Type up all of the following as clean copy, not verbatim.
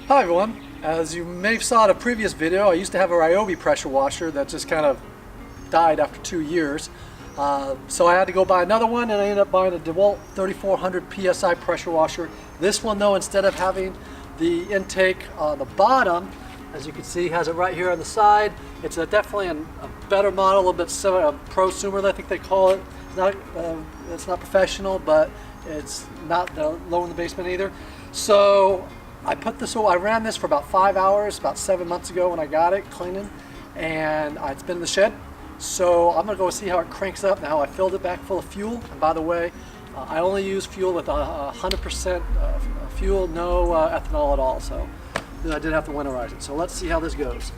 Hi everyone, as you may have saw in a previous video, I used to have a Ryobi pressure washer that just kind of died after 2 years. So I had to go buy another one, and I ended up buying a DeWalt 3400 PSI pressure washer. This one though, instead of having the intake on the bottom, as you can see, has it right here on the side. It's definitely a better model, a little bit prosumer, I think they call it. It's not professional, but it's not low in the basement either. So I ran this for about 5 hours, about 7 months ago when I got it cleaning, and it's been in the shed. So I'm gonna go see how it cranks up now. I filled it back full of fuel, and by the way, I only use fuel with 100% fuel, no ethanol at all. So I did have to winterize it. So let's see how this goes.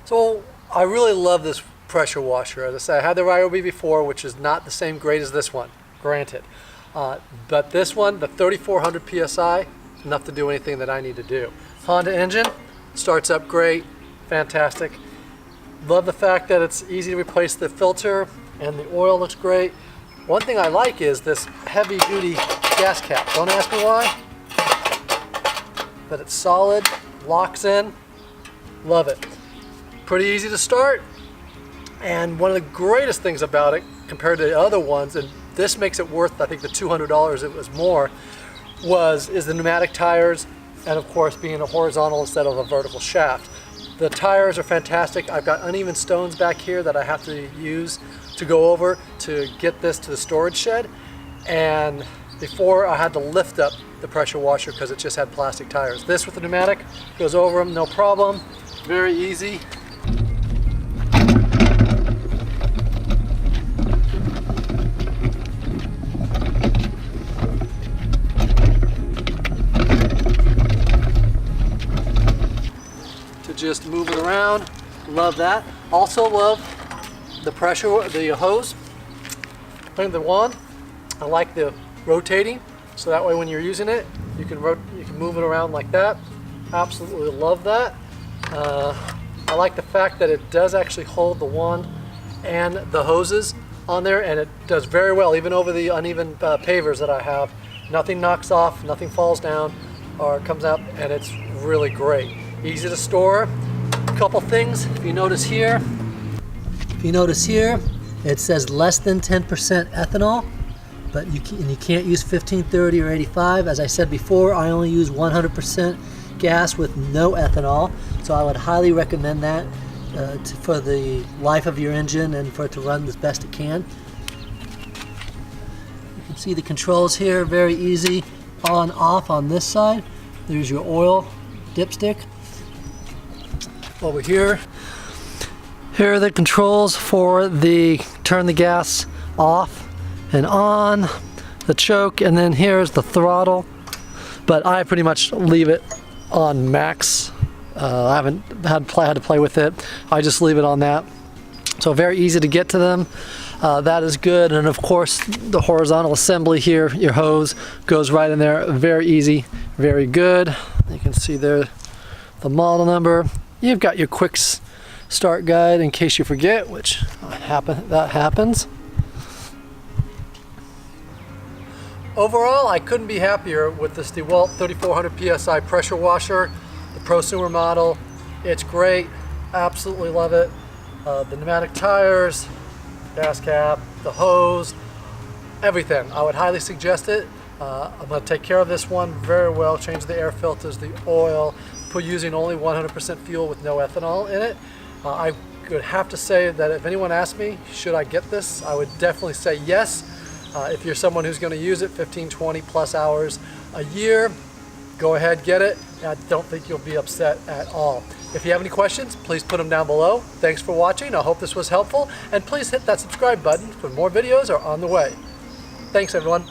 So I really love this pressure washer. As I said, I had the Ryobi before, which is not the same grade as this one, granted. But this one, the 3400 PSI, is enough to do anything that I need to do. Honda engine, starts up great, fantastic. Love the fact that it's easy to replace the filter, and the oil looks great. One thing I like is this heavy duty gas cap. Don't ask me why, but it's solid, locks in, love it. Pretty easy to start, and one of the greatest things about it compared to the other ones, and this makes it worth I think the $200 it was more, is the pneumatic tires, and of course being a horizontal instead of a vertical shaft. The tires are fantastic. I've got uneven stones back here that I have to use to go over to get this to the storage shed, and before I had to lift up the pressure washer because it just had plastic tires. This with the pneumatic goes over them no problem, very easy. Just move it around, love that. Also love the the hose, putting the wand. I like the rotating, so that way when you're using it, you can move it around like that. Absolutely love that. I like the fact that it does actually hold the wand and the hoses on there, and it does very well, even over the uneven pavers that I have. Nothing knocks off, nothing falls down or comes out, and it's really great. Easy to store. A couple things, if you notice here, it says less than 10% ethanol, but you can't use 15, 30, or 85. As I said before, I only use 100% gas with no ethanol, so I would highly recommend that for the life of your engine and for it to run as best it can. You can see the controls here, very easy, on off on this side. There's your oil dipstick. Over here are the controls for turn the gas off and on, the choke, and then here's the throttle. But I pretty much leave it on max. I haven't had to play with it. I just leave it on that. So very easy to get to them. That is good. And of course, the horizontal assembly here, your hose goes right in there. Very easy, very good. You can see there the model number. You've got your quick start guide in case you forget, which that happens. Overall, I couldn't be happier with this DeWalt 3400 PSI pressure washer, the prosumer model. It's great, absolutely love it. The pneumatic tires, gas cap, the hose, everything. I would highly suggest it. I'm going to take care of this one very well, change the air filters, the oil, using only 100% fuel with no ethanol in it. I would have to say that if anyone asked me, should I get this, I would definitely say yes. If you're someone who's going to use it 15, 20 plus hours a year, go ahead, get it. I don't think you'll be upset at all. If you have any questions, please put them down below. Thanks for watching. I hope this was helpful. And please hit that subscribe button for more videos are on the way. Thanks, everyone.